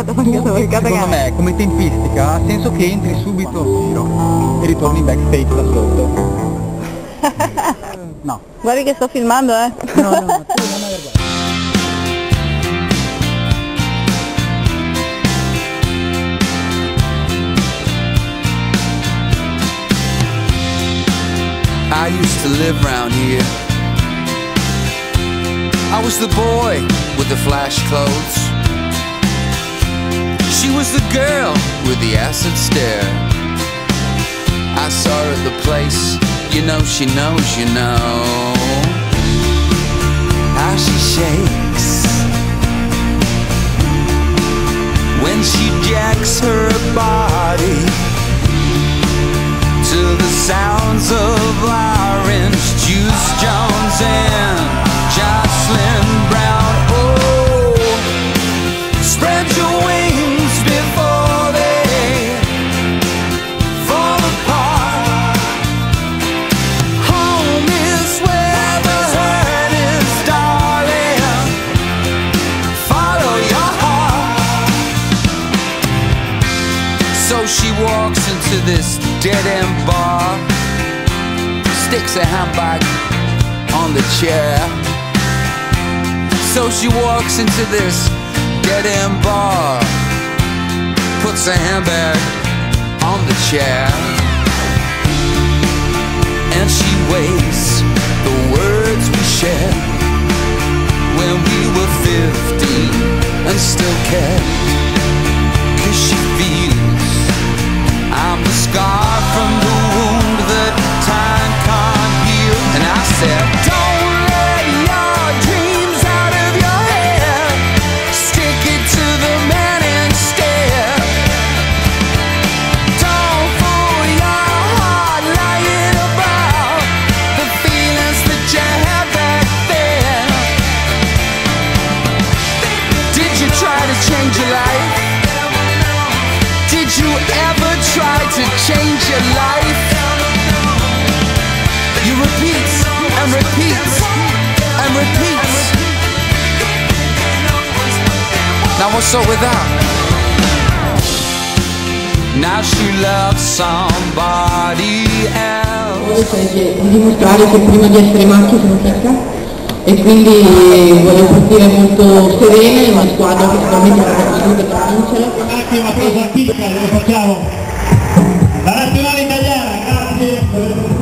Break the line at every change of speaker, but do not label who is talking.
Secondo me come tempistica ha senso che entri subito al giro e ritorni backstage da sotto. No.
Guardi che sto filmando, eh.
No, tu non aver guardato.
I used to live round here. I was the boy with the flash clothes. She was the girl with the acid stare. I saw her at the place, you know she knows, you know how she shakes when she jacks her body to the sounds of Orange Juice Jones and Jocelyn Brown. Oh, spread your wings before they fall apart. Home is where the hurt is, darling. Follow your heart. So she walks into this dead-end bar, sticks a handbag on the chair. So she walks into this dead-end bar, puts a handbag on the chair, and she weighs the words we shared when we were 15 and still cared. 'Cause she feels I'm the scar from the wound that time can't heal. And I said, don't let your dreams out of your head, stick it to the man instead. Don't fool your heart lying about the feelings that you had back then. Did you try to change your life? Did you ever try to change your life? You repeat and repeat and repeat. Now what's up with that? Now she loves somebody else.
Di dimostrare che prima di essere macchie sono secca e quindi voglio partire molto serena in una squadra che sicuramente avrà costruito per vincere.
Un attimo, applauso a Picca, lo facciamo. La nazionale italiana, grazie.